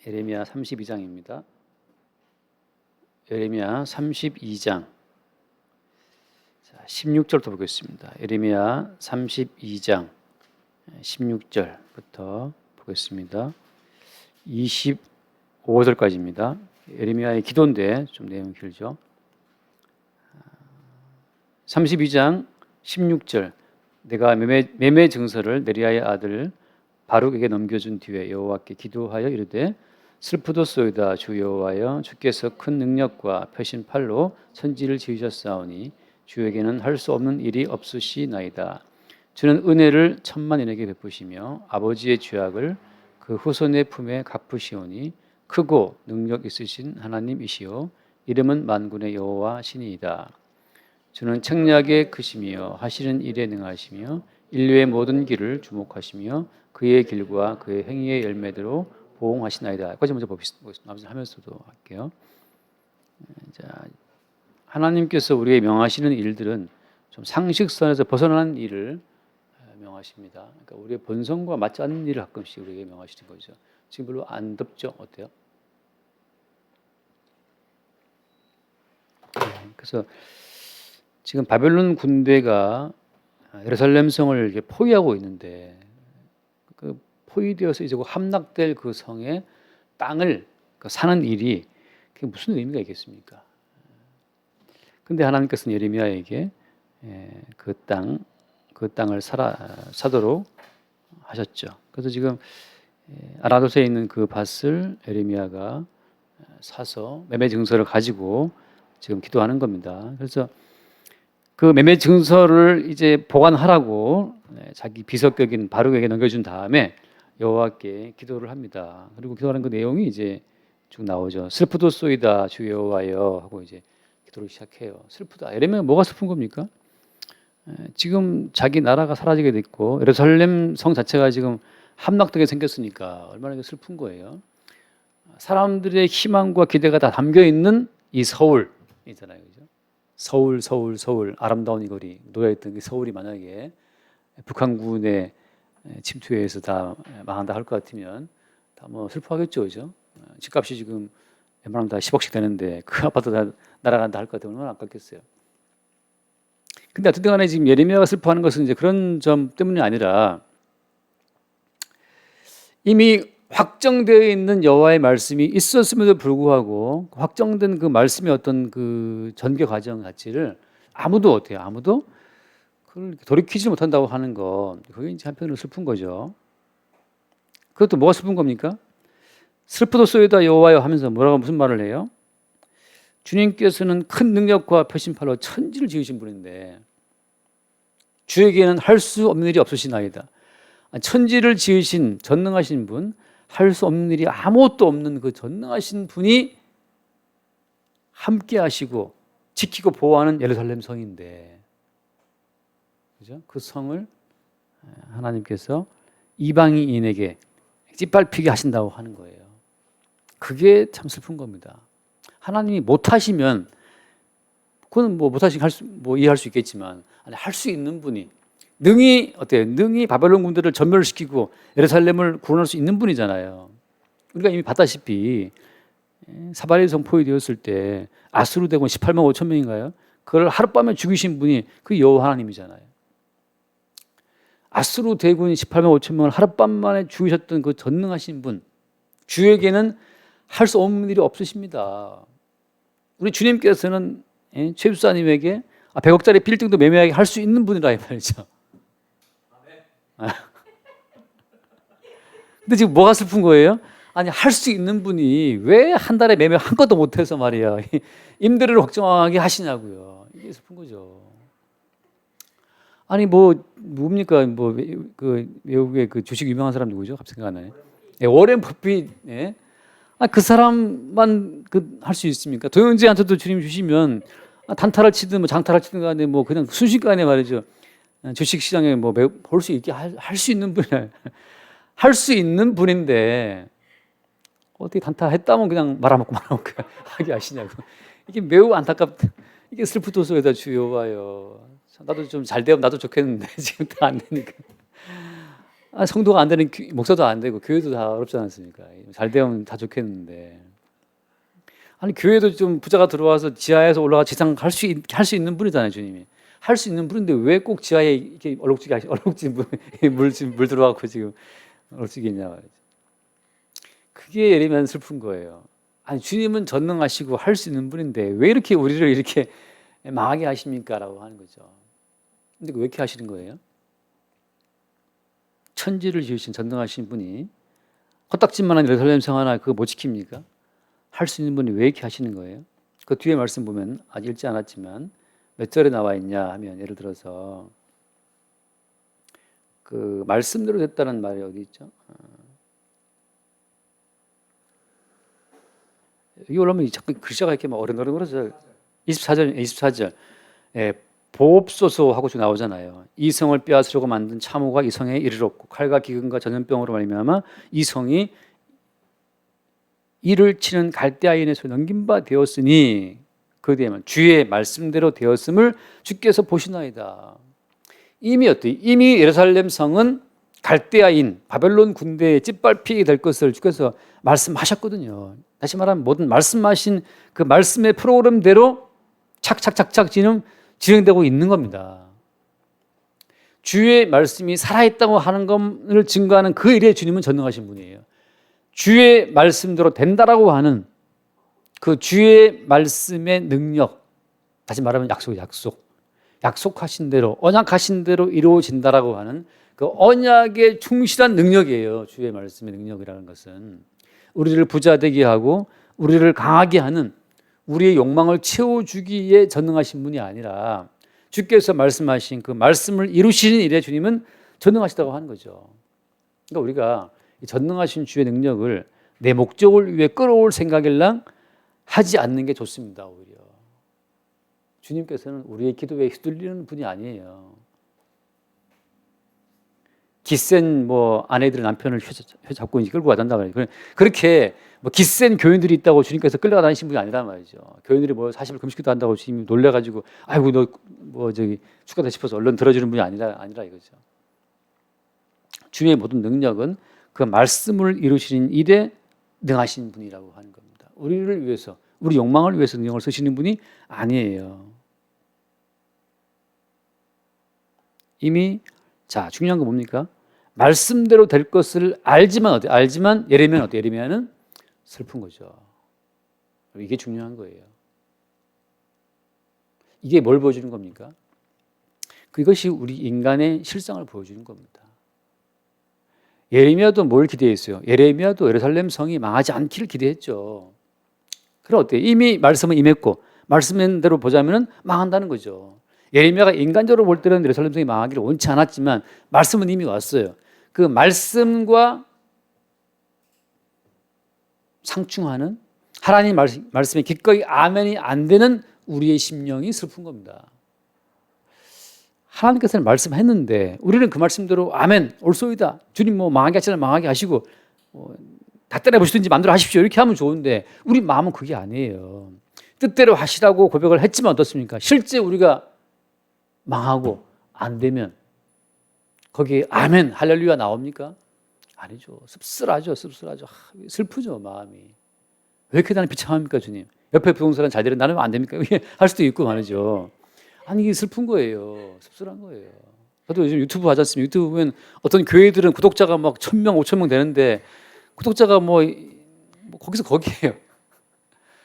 예레미야 32장입니다. 예레미야 32장 16절부터 보겠습니다. 예레미야 32장 16절부터 보겠습니다. 25절까지입니다. 예레미야의 기도인데 좀 내용이 길죠. 32장 16절 내가 매매 증서를 네리야의 아들 바룩에게 넘겨준 뒤에 여호와께 기도하여 이르되 슬프도소이다 주 여호와여 주께서 큰 능력과 펴신 팔로 천지를 지으셨사오니 주에게는 할 수 없는 일이 없으시나이다. 주는 은혜를 천만인에게 베푸시며 아버지의 죄악을 그 후손의 품에 갚으시오니 크고 능력 있으신 하나님이시오 이름은 만군의 여호와 신이이다. 주는 책략에 크시며 하시는 일에 능하시며 인류의 모든 길을 주목하시며 그의 길과 그의 행위의 열매대로 보응하시나이다. 여기까지 먼저 보겠습니다. 하면서도 할게요. 자, 하나님께서 우리에게 명하시는 일들은 좀 상식선에서 벗어나는 일을 명하십니다. 그러니까 우리의 본성과 맞지 않는 일을 가끔씩 우리에게 명하시는 거죠. 지금 별로 안 덥죠? 어때요? 그래서 지금 바벨론 군대가 예루살렘 성을 이렇게 포위하고 있는데 그 포위되어서 이제 함락될 그 성의 땅을 사는 일이 그게 무슨 의미가 있겠습니까? 근데 하나님께서는 예레미야에게 그 땅을 사도록 하셨죠. 그래서 지금 아라도스에 있는 그 밭을 예레미야가 사서 매매 증서를 가지고 지금 기도하는 겁니다. 그래서 그 매매 증서를 이제 보관하라고 자기 비서격인 바룩에게 넘겨준 다음에 여호와께 기도를 합니다. 그리고 기도하는 그 내용이 이제 쭉 나오죠. 슬프도소이다 주 여호와여 하고 이제 기도를 시작해요. 슬프다. 예레미야 뭐가 슬픈 겁니까? 지금 자기 나라가 사라지게 됐고 예루살렘 성 자체가 지금 함락되게 생겼으니까 얼마나 슬픈 거예요. 사람들의 희망과 기대가 다 담겨 있는 이 서울이잖아요, 그죠? 서울 아름다운 이 거리 놓여있던 그 서울이 만약에 북한군의 침투에 의해서 다 망한다 할 것 같으면 다 뭐 슬퍼하겠죠, 그죠? 집값이 지금 웬만하면 다 10억씩 되는데 그 아파트 다 날아간다 할 것 같으면 얼마나 아깝겠어요. 근데 어쨌든 간에 지금 예레미야가 슬퍼하는 것은 이제 그런 점 때문이 아니라 이미 확정되어 있는 여호와의 말씀이 있었음에도 불구하고 확정된 그 말씀의 어떤 그 전개 과정 자체를 아무도 그걸 돌이키지 못한다고 하는 것, 그게 이제 한편으로 슬픈 거죠. 그것도 뭐가 슬픈 겁니까? 슬프도소이다 여호와여 하면서 무슨 말을 해요? 주님께서는 큰 능력과 펴신팔로 천지를 지으신 분인데 주에게는 할 수 없는 일이 없으시나이다. 천지를 지으신 전능하신 분, 할 수 없는 일이 아무것도 없는 그 전능하신 분이 함께 하시고 지키고 보호하는 예루살렘 성인데, 그죠? 그 성을 하나님께서 이방인에게 짓밟히게 하신다고 하는 거예요. 그게 참 슬픈 겁니다. 하나님이 못하시면 그건 뭐 못하시면 이해할 수 있겠지만 할 수 있는 분이 능히 바벨론 군대를 전멸시키고 예루살렘을 구원할 수 있는 분이잖아요. 우리가 이미 봤다시피 사바리 성 포위되었을 때 아수르 대군 18만 5천 명인가요? 그걸 하룻밤에 죽이신 분이 그 여호와 하나님이잖아요. 아수르 대군 18만 5천 명을 하룻밤 만에 죽이셨던 그 전능하신 분, 주에게는 할 수 없는 일이 없으십니다. 우리 주님께서는 최수사님에게 100억짜리 빌딩도 매매하게 할 수 있는 분이라 이 말이죠. 근데 지금 뭐가 슬픈 거예요? 아니 할 수 있는 분이 왜 한 달에 매매 한 것도 못해서 말이야 임대료를 걱정하게 하시냐고요. 이게 슬픈 거죠. 아니 뭡니까 그 외국의 그 주식 유명한 사람 누구죠? 갑자기 생각 안 나네. 워렌 버핏. 그 사람만 할 수 있습니까? 도영재한테도 주님 주시면 단타를 치든 뭐 장타를 치든 간에 뭐 그냥 순식간에 말이죠. 주식 시장에 뭐 볼 수 있게 할 수 있는 분이에요. 할 수 있는 분인데 어떻게 단타 했다면 그냥 말아먹고 하게 하시냐고. 이게 매우 안타깝다. 이게 슬프도소이다 주 여호와여. 나도 좀 잘 되면 나도 좋겠는데 지금 다 안 되니까. 성도가 안 되는 목사도 안 되고 교회도 다 어렵지 않습니까? 잘 되면 다 좋겠는데. 아니 교회도 좀 부자가 들어와서 지하에서 올라가 지상 할 수 있는 분이잖아요, 주님이. 할 수 있는 분인데 왜 꼭 지하에 이렇게 얼룩지 물 들어가고 지금 얼룩지겠냐 말이죠. 그게 예리면 슬픈 거예요. 아니 주님은 전능하시고 할 수 있는 분인데 왜 이렇게 우리를 이렇게 망하게 하십니까라고 하는 거죠. 근데 왜 이렇게 하시는 거예요? 천지를 지으신 전능하신 분이 코딱지만한 예루살렘 성 하나 그거 못 지킵니까? 할 수 있는 분이 왜 이렇게 하시는 거예요? 그 뒤에 말씀 보면 아직 읽지 않았지만 몇 절에 나와 있냐 하면 예를 들어서 그 말씀대로 됐다는 말이 어디 있죠? 여기 올라오면 자꾸 글자가 이렇게 막 어른어른거려서 24절 보옵소서 하고 좀 나오잖아요. 이 성을 빼앗으려고 만든 참호가 이 성에 이르렀고 칼과 기근과 전염병으로 말미암아 이 성이 이를 치는 갈대아인에서 넘긴 바 되었으니 그 뒤에만 주의 말씀대로 되었음을 주께서 보시나이다. 이미 어때? 이미 예루살렘 성은 갈대아인 바벨론 군대에 짓밟히게 될 것을 주께서 말씀하셨거든요. 다시 말하면 모든 말씀하신 그 말씀의 프로그램대로 착착착착 진행되고 있는 겁니다. 주의 말씀이 살아있다고 하는 것을 증거하는 그 일에 주님은 전능하신 분이에요. 주의 말씀대로 된다라고 하는 그 주의 말씀의 능력, 다시 말하면 약속하신 대로 언약하신 대로 이루어진다라고 하는 그 언약에 충실한 능력이에요. 주의 말씀의 능력이라는 것은 우리를 부자 되게 하고 우리를 강하게 하는 우리의 욕망을 채워주기에 전능하신 분이 아니라 주께서 말씀하신 그 말씀을 이루시는 일에 주님은 전능하시다고 하는 거죠. 그러니까 우리가 전능하신 주의 능력을 내 목적을 위해 끌어올 생각일랑 하지 않는 게 좋습니다. 오히려 주님께서는 우리의 기도에 휘둘리는 분이 아니에요. 기센 아내들이 남편을 잡고 끌고 가단다 말이에요. 그렇게 기센 교인들이 있다고 주님께서 끌려가 다니신 분이 아니란 말이죠. 교인들이 40일 금식기도 한다고 주님이 놀래가지고 아이고 너 축하다 싶어서 얼른 들어주는 분이 아니라 이거죠. 주의 모든 능력은 그 말씀을 이루시는 일에 능하신 분이라고 하는 겁니다. 우리를 위해서 우리 욕망을 위해서 능력을 쓰시는 분이 아니에요. 이미 중요한 건 뭡니까? 말씀대로 될 것을 알지만 예레미야는 슬픈 거죠. 이게 중요한 거예요. 이게 뭘 보여주는 겁니까? 그것이 우리 인간의 실상을 보여주는 겁니다. 예레미야도 뭘 기대했어요? 예레미야도 예루살렘 성이 망하지 않기를 기대했죠. 그럼 어때요? 이미 말씀은 임했고 말씀대로 보자면 망한다는 거죠. 예레미야가 인간적으로 볼 때는 예루살렘 성이 망하기를 원치 않았지만 말씀은 이미 왔어요. 그 말씀과 상충하는 하나님 말씀에 기꺼이 아멘이 안 되는 우리의 심령이 슬픈 겁니다. 하나님께서는 말씀했는데 우리는 그 말씀대로 아멘 옳소이다. 주님 망하게 하시나 망하게 하시고 다 때려보시든지 만들어 하십시오. 이렇게 하면 좋은데 우리 마음은 그게 아니에요. 뜻대로 하시라고 고백을 했지만 어떻습니까? 실제 우리가 망하고 안 되면 거기에 아멘 할렐루야 나옵니까? 아니죠. 씁쓸하죠. 슬프죠 마음이. 왜 이렇게 나는 비참합니까 주님? 옆에 부동산은 잘 되는 나는 안 됩니까? 할 수도 있고 말이죠. 아니 이게 슬픈 거예요. 씁쓸한 거예요. 저도 요즘 유튜브 하지 않습니까? 유튜브 보면 어떤 교회들은 구독자가 막 1,000명, 5,000명 되는데 구독자가 거기서 거기에요.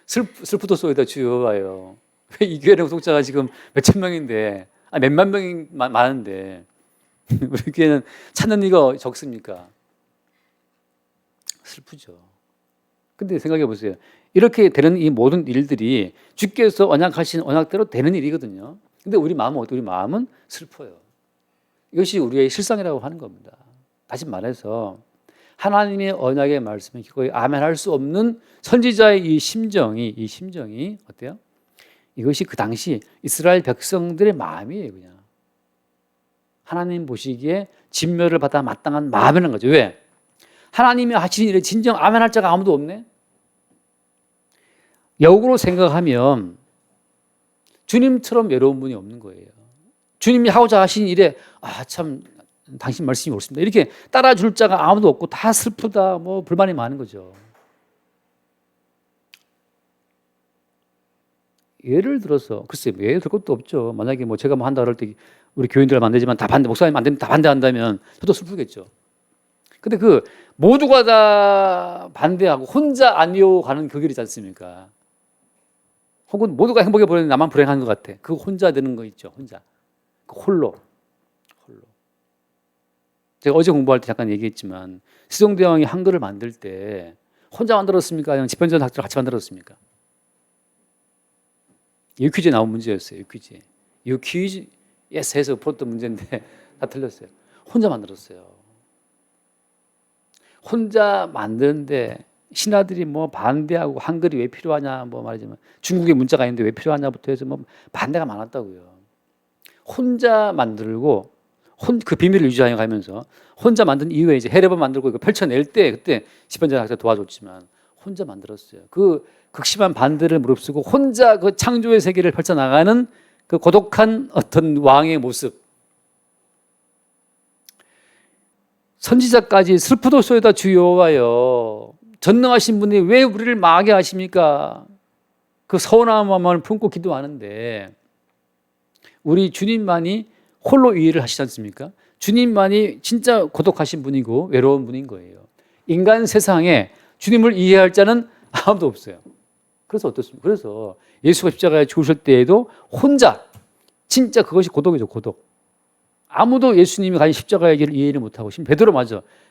슬프도 쏘이다 주여와요. 왜 이 교회는 구독자가 지금 몇천 명인데 몇만 명이 많은데 우리 교회는 찾는 이가 적습니까? 슬프죠. 근데 생각해 보세요. 이렇게 되는 이 모든 일들이 주께서 언약하신 언약대로 되는 일이거든요. 근데 우리 마음은 슬퍼요. 이것이 우리의 실상이라고 하는 겁니다. 다시 말해서 하나님의 언약의 말씀에 기꺼이 아멘할 수 없는 선지자의 이 심정이 어때요? 이것이 그 당시 이스라엘 백성들의 마음이에요. 그냥 하나님 보시기에 진멸을 받아 마땅한 마음이라는 거죠. 왜? 하나님이 하시는 일에 진정 아멘할 자가 아무도 없네. 역으로 생각하면 주님처럼 외로운 분이 없는 거예요. 주님이 하고자 하신 일에 참 당신 말씀이 옳습니다. 이렇게 따라줄 자가 아무도 없고 다 슬프다, 뭐 불만이 많은 거죠. 예를 들어서 글쎄 예를 들 것도 없죠. 만약에 뭐 제가 뭐 한다 그럴 때 우리 교인들 만들지만 다 반대, 목사님 안 되면 다 반대한다면 저도 슬프겠죠. 근데 그 모두가 다 반대하고 혼자 아니요 가는 그 길이지 않습니까? 혹은 모두가 행복해 보이는데 나만 불행한 것 같아. 그 혼자 되는 거 있죠. 혼자. 그 홀로. 제가 어제 공부할 때 잠깐 얘기했지만 세종대왕이 한글을 만들 때 혼자 만들었습니까? 아니면 집현전 학자랑 같이 만들었습니까? 유퀴즈에 나온 문제였어요. 유퀴즈에서 풀었던 문제인데 다 틀렸어요. 혼자 만들었어요. 혼자 만드는데 신하들이 뭐 반대하고 한글이 왜 필요하냐 뭐 말이지만 중국에 문자가 있는데 왜 필요하냐부터 해서 뭐 반대가 많았다고요. 혼자 만들고 그 비밀을 유지하여 가면서 혼자 만든 이후에 이제 해례본 만들고 이거 펼쳐낼 때 그때 집현전 학자 도와줬지만 혼자 만들었어요. 그 극심한 반대를 무릅쓰고 혼자 그 창조의 세계를 펼쳐나가는 그 고독한 어떤 왕의 모습. 선지자까지 슬프도소이다 주 여호와여 전능하신 분이 왜 우리를 망하게 하십니까? 그 서운한 마음을 품고 기도하는데 우리 주님만이 홀로 이 일을 하시지 않습니까? 주님만이 진짜 고독하신 분이고 외로운 분인 거예요. 인간 세상에 주님을 이해할 자는 아무도 없어요. 그래서 어떻습니까? 그래서 예수가 십자가에 죽으실 때에도 혼자 진짜 그것이 고독이죠. 고독. 아무도 예수님이 가진 십자가의 길을 이해를 못하고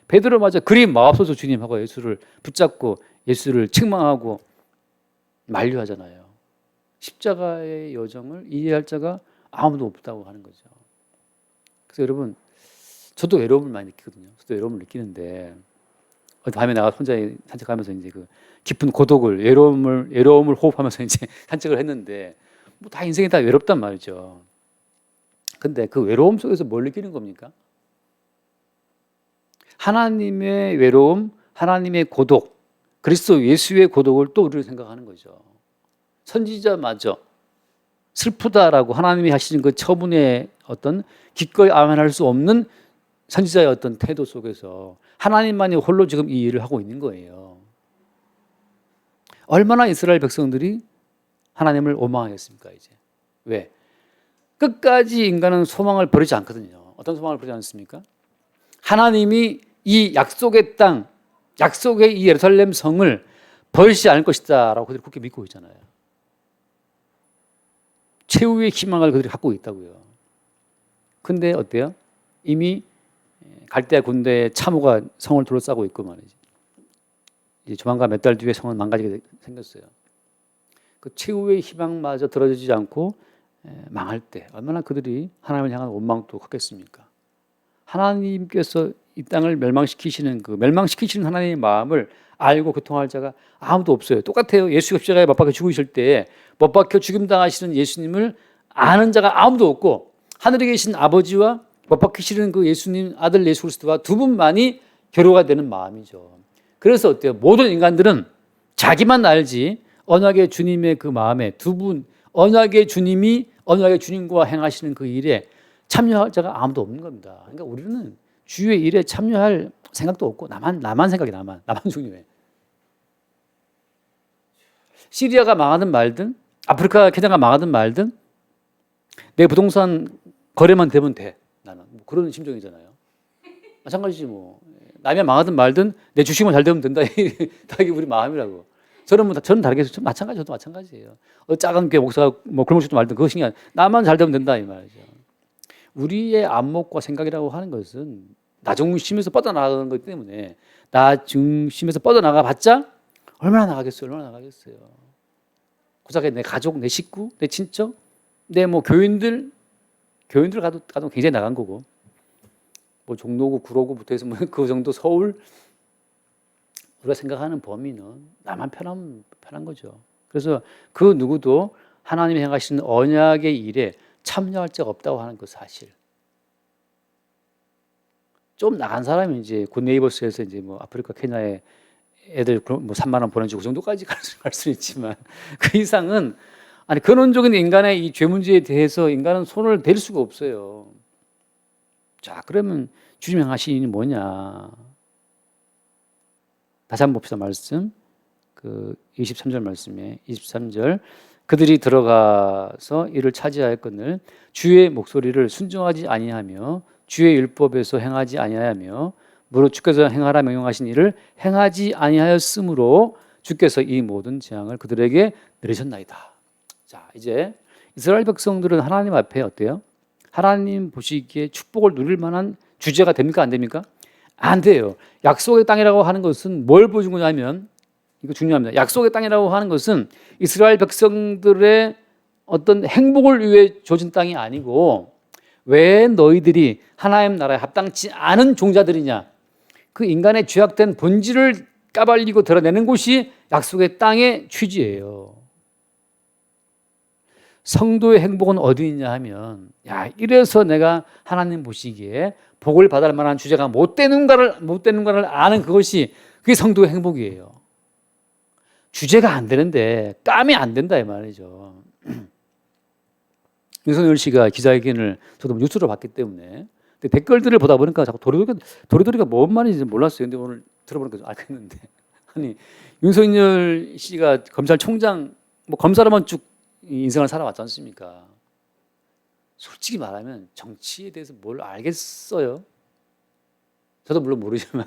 베드로마저 그리 마옵소서 주님하고 예수를 붙잡고 예수를 책망하고 만류하잖아요. 십자가의 여정을 이해할 자가 아무도 없다고 하는 거죠. 그래서 여러분 저도 외로움을 많이 느끼거든요. 저도 외로움을 느끼는데 밤에 나가 혼자 산책하면서 이제 그 깊은 고독을 외로움을 호흡하면서 이제 산책을 했는데 뭐 다 인생이 다 외롭단 말이죠. 근데 그 외로움 속에서 뭘 느끼는 겁니까? 하나님의 외로움, 하나님의 고독, 그리스도 예수의 고독을 또 우리를 생각하는 거죠. 선지자마저 슬프다라고 하나님이 하시는 그 처분의 어떤 기꺼이 아멘할 수 없는 선지자의 어떤 태도 속에서 하나님만이 홀로 지금 이 일을 하고 있는 거예요. 얼마나 이스라엘 백성들이 하나님을 원망하겠습니까 이제? 왜? 끝까지 인간은 소망을 버리지 않거든요. 어떤 소망을 버리지 않습니까? 하나님이 이 약속의 땅, 약속의 이 예루살렘 성을 버리지 않을 것이다 라고 그들이 굳게 믿고 있잖아요. 최후의 희망을 그들이 갖고 있다고요. 근데 어때요? 이미 갈대아 군대의 참호가 성을 둘러싸고 있고 말이지. 이제 조만간 몇 달 뒤에 성은 망가지게 생겼어요. 그 최후의 희망마저 들어지지 않고 망할 때 얼마나 그들이 하나님을 향한 원망도 컸겠습니까? 하나님께서 이 땅을 멸망시키시는 하나님의 마음을 알고 교통할 자가 아무도 없어요. 똑같아요. 예수가 십자가에 못 박혀 죽으실 때 못 박혀 죽임당하시는 예수님을 아는 자가 아무도 없고 하늘에 계신 아버지와 못 박히시는 그 예수님 아들 예수 그리스도와 두 분만이 교류가 되는 마음이죠. 그래서 어때요? 모든 인간들은 자기만 알지 언약의 주님의 그 마음에 두 분 언약의 주님과 행하시는 그 일에 참여할 자가 아무도 없는 겁니다. 그러니까 우리는 주의 일에 참여할 생각도 없고 나만 생각해. 나만 중요해. 시리아가 망하든 말든 아프리카 케냐가 망하든 말든 내 부동산 거래만 되면 돼. 나는 뭐 그런 심정이잖아요. 마찬가지지 뭐. 남이 망하든 말든 내 주식만 잘 되면 된다. 이게 우리 마음이라고. 저는 다르겠어요. 저도 마찬가지예요. 작은 교회 목사가 뭐 굶을지도 말든 그거 신경 안 나만 잘 되면 된다 이 말이죠. 우리의 안목과 생각이라고 하는 것은 나 중심에서 뻗어나가는 거기 때문에 나 중심에서 뻗어나가 봤자 얼마나 나가겠어요. 고작에 내 가족, 내 식구, 내 친척, 내 뭐 교인들 가도 굉장히 나간 거고 뭐 종로구, 구로구부터 해서 뭐 그 정도 서울 우리가 생각하는 범위는 나만 편한 거죠. 그래서 그 누구도 하나님이 행하시는 언약의 일에 참여할 자가 없다고 하는 그 사실. 좀 나간 사람이 이제 굿네이버스에서 이제 뭐 아프리카 케냐에 애들 뭐 3만 원 보내주고 그 정도까지 갈 수 있지만 그 이상은 근원적인 인간의 이 죄 문제에 대해서 인간은 손을 댈 수가 없어요. 자, 그러면 주님 행하신 일이 뭐냐. 다시 한번 봅시다. 말씀. 23절 말씀에 23절 그들이 들어가서 이를 차지하였거늘 주의 목소리를 순종하지 아니하며 주의 율법에서 행하지 아니하며 무릇 주께서 행하라 명령하신 일을 행하지 아니하였으므로 주께서 이 모든 재앙을 그들에게 내리셨나이다. 자, 이제 이스라엘 백성들은 하나님 앞에 어때요? 하나님 보시기에 축복을 누릴 만한 주제가 됩니까? 안 됩니까? 안 돼요. 약속의 땅이라고 하는 것은 뭘 보여준 거냐면, 이거 중요합니다. 약속의 땅이라고 하는 것은 이스라엘 백성들의 어떤 행복을 위해 주어진 땅이 아니고, 왜 너희들이 하나님 나라에 합당치 않은 종자들이냐, 그 인간의 죄악된 본질을 까발리고 드러내는 곳이 약속의 땅의 취지예요. 성도의 행복은 어디 있냐 하면, 야, 이래서 내가 하나님 보시기에 복을 받을 만한 주제가 못 되는가를 아는 그게 성도의 행복이에요. 주제가 안 되는데 까면 안 된다 이 말이죠. 윤석열 씨가 기자회견을 저도 뉴스로 봤기 때문에 댓글들을 보다 보니까 자꾸 도리도리가 뭔 말인지 몰랐어요. 근데 오늘 들어보니까 좀 알겠는데, 아니 윤석열 씨가 검찰총장 검사로만 쭉 인생을 살아왔지 않습니까? 솔직히 말하면 정치에 대해서 뭘 알겠어요? 저도 물론 모르지만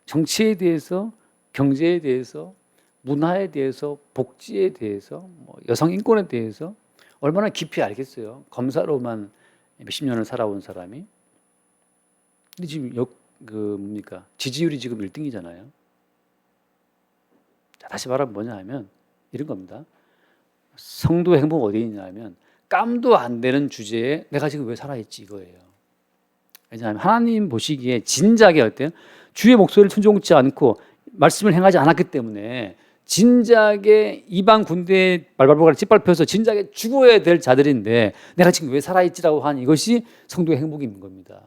정치에 대해서, 경제에 대해서, 문화에 대해서, 복지에 대해서, 여성 인권에 대해서 얼마나 깊이 알겠어요? 검사로만 몇십 년을 살아온 사람이. 근데 지금 지지율이 지금 1등이잖아요. 자, 다시 말하면 뭐냐 하면 이런 겁니다. 성도의 행복은 어디 있냐면 깜도 안 되는 주제에 내가 지금 왜 살아있지 이거예요. 왜냐하면 하나님 보시기에 진작에 어때요? 주의 목소리를 순종치 않고 말씀을 행하지 않았기 때문에 진작에 이방 군대의 발발보가를 짓밟혀서 진작에 죽어야 될 자들인데 내가 지금 왜 살아있지라고 하는 이것이 성도의 행복인 겁니다.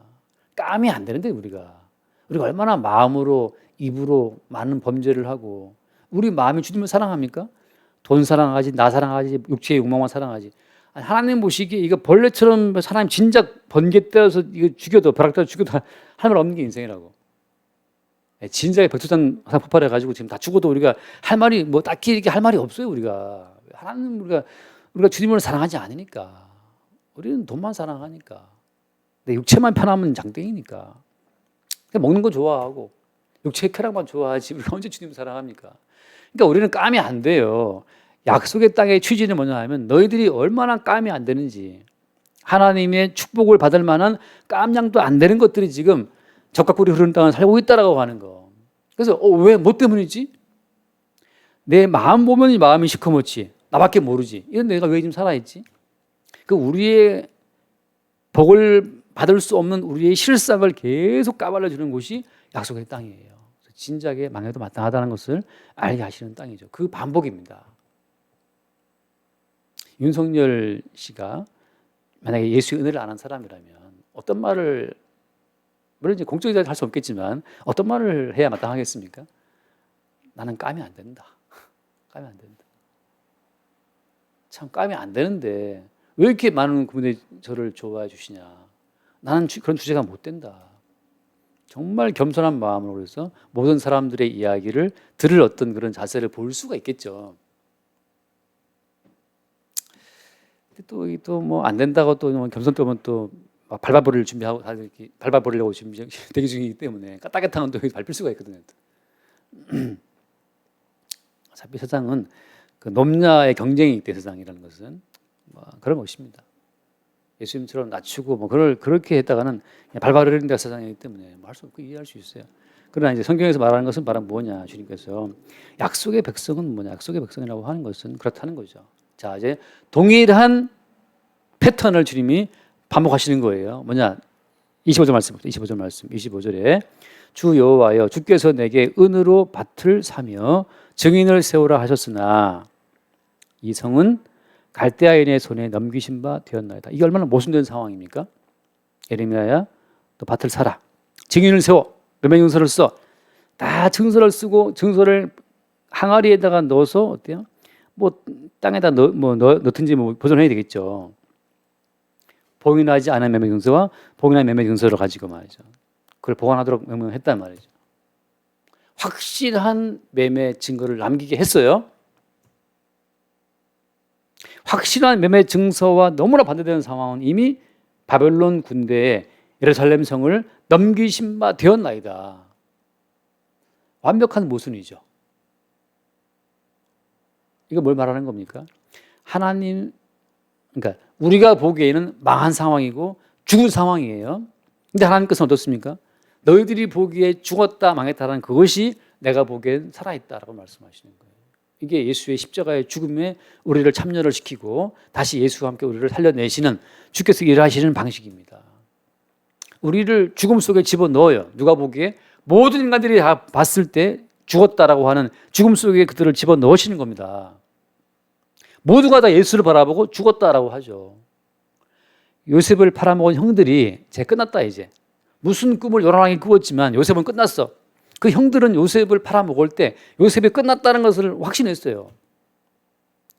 까면 안 되는데 우리가 얼마나 마음으로 입으로 많은 범죄를 하고, 우리 마음이 주님을 사랑합니까? 돈 사랑하지, 나 사랑하지, 육체의 욕망만 사랑하지. 아니, 하나님 보시기에 이거 벌레처럼 사람이 진작 번개 때려서 이거 죽여도, 벼락 때려 죽여도 할 말 없는 게 인생이라고. 진작에 백두산 화산 폭발해가지고 지금 다 죽어도 우리가 할 말이 딱히 이렇게 할 말이 없어요. 우리가 하나님, 우리가 주님을 사랑하지 않으니까. 우리는 돈만 사랑하니까. 근데 육체만 편하면 장땡이니까. 먹는 거 좋아하고 육체의 쾌락만 좋아하지 우리가 언제 주님을 사랑합니까? 그러니까 우리는 까면 안 돼요. 약속의 땅의 취지는 뭐냐 하면 너희들이 얼마나 까면 안 되는지, 하나님의 축복을 받을 만한 깜냥도 안 되는 것들이 지금 적과 꿀이 흐르는 땅을 살고 있다라고 하는 거. 그래서 왜 뭐 때문이지? 내 마음 보면 이 마음이 시커멓지, 나밖에 모르지, 이런 내가 왜 지금 살아있지? 우리의 복을 받을 수 없는 우리의 실상을 계속 까발려주는 곳이 약속의 땅이에요. 진작에 망해도 마땅하다는 것을 알게 하시는 땅이죠. 그 반복입니다. 윤석열 씨가 만약에 예수의 은혜를 안 한 사람이라면 어떤 말을, 물론 이제 공적으로 할 수 없겠지만 어떤 말을 해야 마땅하겠습니까? 나는 까면 안 된다. 까면 안 된다. 참 까면 안 되는데 왜 이렇게 많은 분들이 저를 좋아해 주시냐. 나는 그런 주제가 못 된다. 정말 겸손한 마음으로 그래서 모든 사람들의 이야기를 들을 어떤 그런 자세를 볼 수가 있겠죠. 또 안 된다고 또 겸손되면 또 밟아버릴 준비하고 밟아버리려고 지금 대기 중이기 때문에 따뜻한 또 밟힐 수가 있거든요. 어차피 세상은 그 nom냐의 경쟁이기 때문에 세상이라는 것은 그런 것입니다. 예수님처럼 낮추고 그렇게 했다가는 밟아버리는 데가 세상이기 때문에 할 수 없고 이해할 수 있어요. 그러나 이제 성경에서 말하는 것은 바로 뭐냐, 주님께서 약속의 백성은 뭐냐, 약속의 백성이라고 하는 것은 그렇다는 거죠. 자, 이제 동일한 패턴을 주님이 반복하시는 거예요. 뭐냐? 25절 말씀부터 25절에 주 여호와여 주께서 내게 은으로 밭을 사며 증인을 세우라 하셨으나 이 성은 갈대아인의 손에 넘기신 바 되었나이다. 이게 얼마나 모순된 상황입니까? 예레미야야 너 밭을 사라, 증인을 세워, 몇몇 증서를 써. 다 증서를 쓰고 증서를 항아리에다가 넣어서 어때요? 땅에다 넣든지 보존해야 되겠죠. 봉인하지 않은 매매 증서와 봉인한 매매 증서를 가지고 말이죠. 그걸 보관하도록 명령했단 말이죠. 확실한 매매 증거를 남기게 했어요. 확실한 매매 증서와 너무나 반대되는 상황은 이미 바벨론 군대에 예루살렘 성을 넘기신 바 되었나이다. 완벽한 모순이죠. 이거 뭘 말하는 겁니까? 하나님, 그러니까 우리가 보기에는 망한 상황이고 죽은 상황이에요. 근데 하나님께서는 어떻습니까? 너희들이 보기에 죽었다 망했다라는 그것이 내가 보기엔 살아있다라고 말씀하시는 거예요. 이게 예수의 십자가의 죽음에 우리를 참여를 시키고 다시 예수와 함께 우리를 살려내시는 주께서 일하시는 방식입니다. 우리를 죽음 속에 집어넣어요. 누가 보기에 모든 인간들이 다 봤을 때 죽었다라고 하는 죽음 속에 그들을 집어넣으시는 겁니다. 모두가 다 예수를 바라보고 죽었다라고 하죠. 요셉을 팔아먹은 형들이 이제 끝났다 이제. 무슨 꿈을 요란하게 꾸었지만 요셉은 끝났어. 그 형들은 요셉을 팔아먹을 때 요셉이 끝났다는 것을 확신했어요.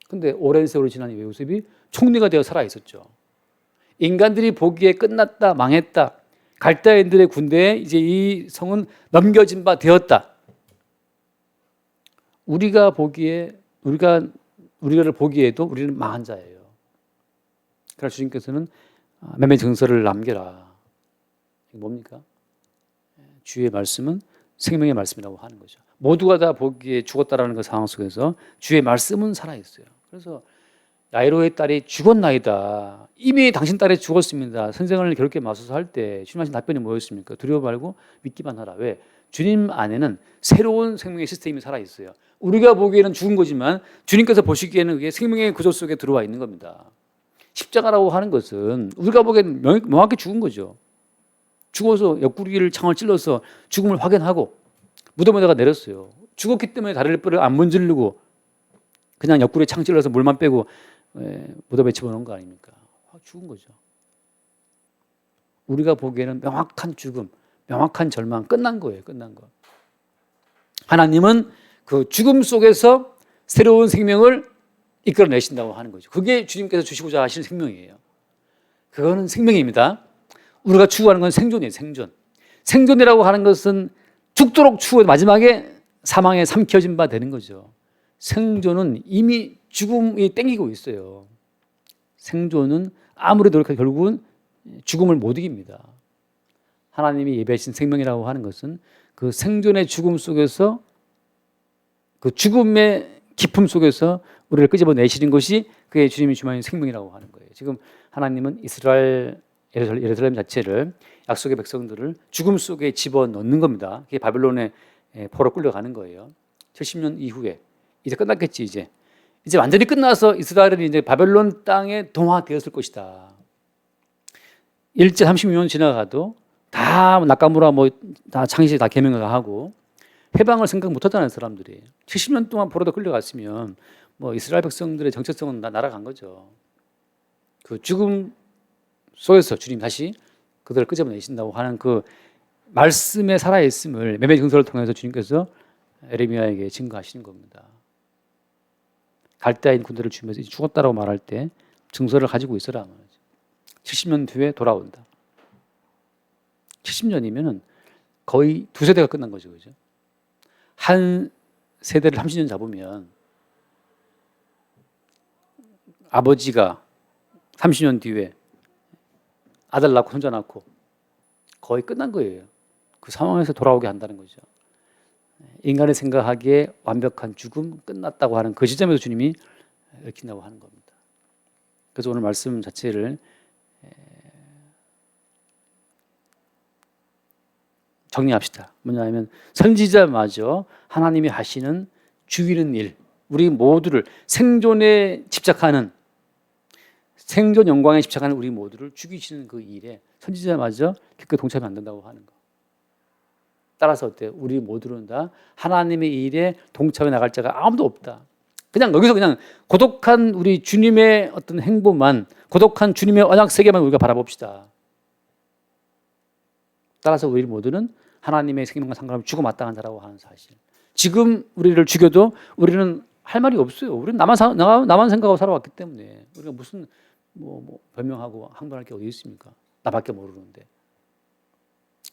근데 오랜 세월이 지난 이후에 요셉이 총리가 되어 살아있었죠. 인간들이 보기에 끝났다, 망했다. 갈대아인들의 군대에 이제 이 성은 넘겨진 바 되었다. 우리가 보기에, 우리를 보기에도 우리는 망한 자예요. 그러나 주님께서는 매매 증서를 남겨라. 이게 뭡니까? 주의 말씀은 생명의 말씀이라고 하는 거죠. 모두가 다 보기에 죽었다라는 그 상황 속에서 주의 말씀은 살아있어요. 그래서 야이로의 딸이 죽었나이다. 이미 당신 딸이 죽었습니다. 선생을 괴롭게 맞서서 할 때 주님 하신 답변이 뭐였습니까? 두려워 말고 믿기만 하라. 왜? 주님 안에는 새로운 생명의 시스템이 살아있어요. 우리가 보기에는 죽은 거지만 주님께서 보시기에는 그게 생명의 구조 속에 들어와 있는 겁니다. 십자가라고 하는 것은 우리가 보기에는 명확히 죽은 거죠. 죽어서 옆구리를 창을 찔러서 죽음을 확인하고 무덤에다가 내렸어요. 죽었기 때문에 다리를 뼈를 안 문지르고 그냥 옆구리에 창 찔러서 물만 빼고 무덤에 집어넣은 거 아닙니까? 죽은 거죠. 우리가 보기에는 명확한 죽음, 명확한 절망, 끝난 거예요. 끝난 거. 하나님은 그 죽음 속에서 새로운 생명을 이끌어내신다고 하는 거죠. 그게 주님께서 주시고자 하시는 생명이에요. 그거는 생명입니다. 우리가 추구하는 건 생존이에요. 생존. 생존이라고 하는 것은 죽도록 추구해 마지막에 사망에 삼켜진 바 되는 거죠. 생존은 이미 죽음이 땡기고 있어요. 생존은 아무리 노력해도 결국은 죽음을 못 이깁니다. 하나님이 예배하신 생명이라고 하는 것은 그 생존의 죽음 속에서 그 죽음의 깊음 속에서 우리를 끄집어내시는 것이 그의 주님이 주만인 생명이라고 하는 거예요. 지금 하나님은 예루살렘 자체를 약속의 백성들을 죽음 속에 집어넣는 겁니다. 그게 바벨론의 포로 끌려가는 거예요. 70년 이후에 이제 끝났겠지 이제 완전히 끝나서 이스라엘은 이제 바벨론 땅에 동화되었을 것이다. 일제 36년 지나가도 다 나카무라 다 창시 다 개명하고 해방을 생각 못하잖아요 사람들이. 70년 동안 포로로 끌려갔으면 이스라엘 백성들의 정체성은 다 날아간 거죠. 그 죽음 속에서 주님 다시 그들을 끄집어내신다고 하는 그 말씀에 살아있음을 매매 증서를 통해서 주님께서 에레미야에게 증거하시는 겁니다. 갈대아인 군대를 주면서 죽었다라고 말할 때 증서를 가지고 있어라 말이죠. 70년 뒤에 돌아온다. 70년이면 거의 두 세대가 끝난 거죠. 그죠? 한 세대를 30년 잡으면 아버지가 30년 뒤에 아들 낳고 손자 낳고 거의 끝난 거예요. 그 상황에서 돌아오게 한다는 거죠. 인간이 생각하기에 완벽한 죽음 끝났다고 하는 그 시점에서 주님이 일으킨다고 하는 겁니다. 그래서 오늘 말씀 자체를 정리합시다. 뭐냐면 선지자마저 하나님이 하시는 죽이는 일, 우리 모두를 생존에 집착하는 생존 영광에 집착하는 우리 모두를 죽이시는 그 일에 선지자마저 깊게 동참이 안 된다고 하는 거. 따라서 어때요? 우리 모두는 다 하나님의 일에 동참해 나갈 자가 아무도 없다. 그냥 여기서 그냥 고독한 우리 주님의 어떤 행보만, 고독한 주님의 언약 세계만 우리가 바라봅시다. 따라서 우리 모두는 하나님의 생명과 상관없이 죽어 마땅한 자라고 하는 사실. 지금 우리를 죽여도 우리는 할 말이 없어요. 우리는 나만 생각하고 살아왔기 때문에 우리가 무슨 변명하고 항변할 게 어디 있습니까? 나밖에 모르는데.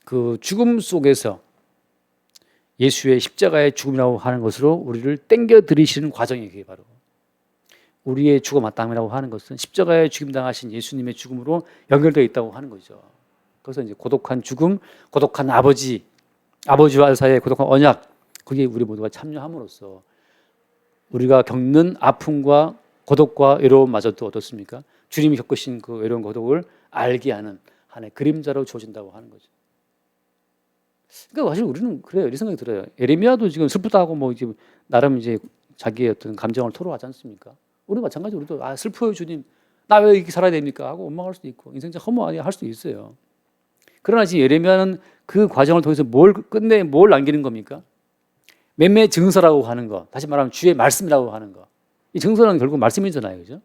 그 죽음 속에서 예수의 십자가의 죽음이라고 하는 것으로 우리를 땡겨 들이시는 과정이 그게 바로 우리의 죽어 마땅함이라고 하는 것은 십자가의 죽임 당하신 예수님의 죽음으로 연결되어 있다고 하는 거죠. 그래서 이제 고독한 죽음, 고독한 아버지와 사이의 고독한 언약, 거기에 우리 모두가 참여함으로써 우리가 겪는 아픔과 고독과 외로움마저도 어떻습니까? 주님이 겪으신 그 외로운 고독을 알게 하는 하나의 그림자로 주어진다고 하는 거죠. 그러니까 사실 우리는 그래요. 이런 생각이 들어요. 예레미야도 지금 슬프다고 이제 나름 이제 자기의 어떤 감정을 토로하지 않습니까? 우리도 마찬가지로 우리도 슬퍼요 주님, 나 왜 이렇게 살아야 됩니까? 하고 원망할 수도 있고 인생 참 허무하게 할 수도 있어요. 그러나 지금 예레미야는 그 과정을 통해서 뭘 남기는 겁니까? 몇몇 증서라고 하는 거, 다시 말하면 주의 말씀이라고 하는 거. 이 증서는 결국 말씀이잖아요, 그죠?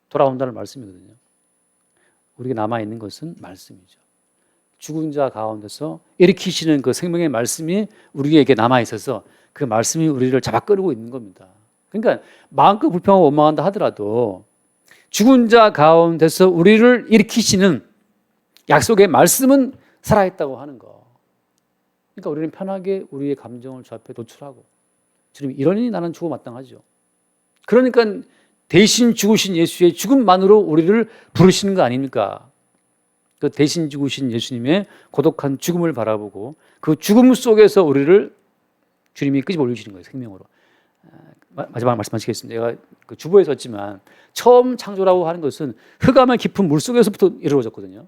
돌아온다는 말씀이거든요. 우리가 남아 있는 것은 말씀이죠. 죽은 자 가운데서 일으키시는 그 생명의 말씀이 우리에게 남아 있어서 그 말씀이 우리를 잡아 끌고 있는 겁니다. 그러니까 마음껏 불평하고 원망한다 하더라도 죽은 자 가운데서 우리를 일으키시는 약속의 말씀은 살아있다고 하는 거. 그러니까 우리는 편하게 우리의 감정을 주 앞에 노출하고 주님 이러니 나는 죽어 마땅하죠. 그러니까 대신 죽으신 예수의 죽음만으로 우리를 부르시는 거 아닙니까? 그 대신 죽으신 예수님의 고독한 죽음을 바라보고 그 죽음 속에서 우리를 주님이 끄집어 올리시는 거예요, 생명으로. 마지막 말씀하시겠습니다. 제가 그 주보에 썼지만 처음 창조라고 하는 것은 흑암의 깊은 물 속에서부터 이루어졌거든요.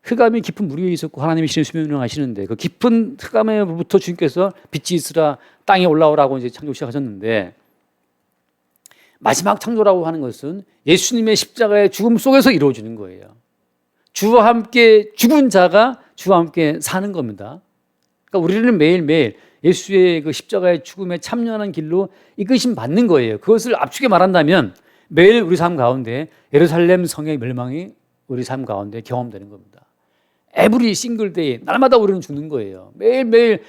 흑암이 깊은 물 위에 있었고 하나님이 신의 수명을 하시는데 그 깊은 흑암에부터 주님께서 빛이 있으라 땅에 올라오라고 이제 창조 시작하셨는데 마지막 창조라고 하는 것은 예수님의 십자가의 죽음 속에서 이루어지는 거예요. 주와 함께 죽은 자가 주와 함께 사는 겁니다. 그러니까 우리는 매일매일 예수의 그 십자가의 죽음에 참여하는 길로 이끄심 받는 거예요. 그것을 압축해 말한다면 매일 우리 삶 가운데 예루살렘 성의 멸망이 우리 삶 가운데 경험되는 겁니다. 에브리 싱글 데이 날마다 우리는 죽는 거예요. 매일매일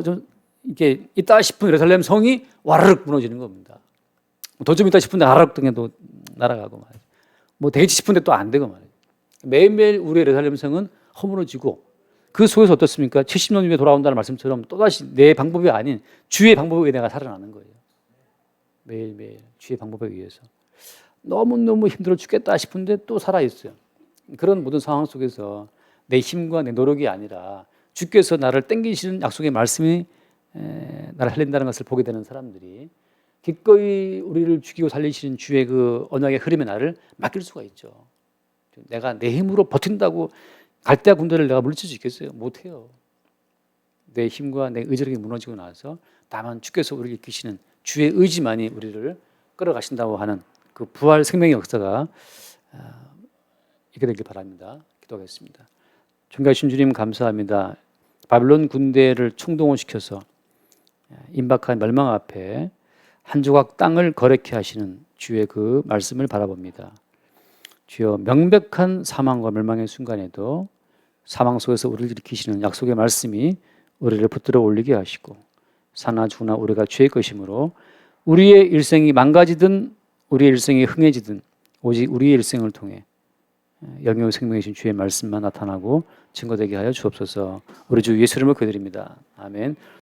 좀 이렇게 있다 싶은 예루살렘 성이 와르륵 무너지는 겁니다. 더 좀 있다 싶은데 아라륵 등에도 날아가고 말이죠. 되지 싶은데 또 안 되고 말이죠. 매일매일 우리 예루살렘 성은 허물어지고 그 속에서 어떻습니까? 70년 후에 돌아온다는 말씀처럼 또다시 내 방법이 아닌 주의 방법에 내가 살아나는 거예요. 매일매일 주의 방법에 의해서 너무너무 힘들어 죽겠다 싶은데 또 살아있어요. 그런 모든 상황 속에서 내 힘과 내 노력이 아니라 주께서 나를 땡기시는 약속의 말씀이 나를 살린다는 것을 보게 되는 사람들이 기꺼이 우리를 죽이고 살리시는 주의 그 언약의 흐름에 나를 맡길 수가 있죠. 내가 내 힘으로 버틴다고 갈대아 군대를 내가 물리칠 수 있겠어요? 못해요. 내 힘과 내 의지력이 무너지고 나서 다만 주께서 우리를 이끄시는 주의 의지만이 우리를 끌어가신다고 하는 그 부활 생명의 역사가 있게 되길 바랍니다. 기도하겠습니다. 존귀하신 주님 감사합니다. 바벨론 군대를 총동원시켜서 임박한 멸망 앞에 한 조각 땅을 거래케 하시는 주의 그 말씀을 바라봅니다. 주여 명백한 사망과 멸망의 순간에도 사망 속에서 우리를 일으키시는 약속의 말씀이 우리를 붙들어 올리게 하시고 사나 죽으나 우리가 주의 것이므로 우리의 일생이 망가지든 우리의 일생이 흥해지든 오직 우리의 일생을 통해 영영 생명이신 주의 말씀만 나타나고 증거되게 하여 주옵소서. 우리 주 예수 이름으로 기도드립니다. 아멘.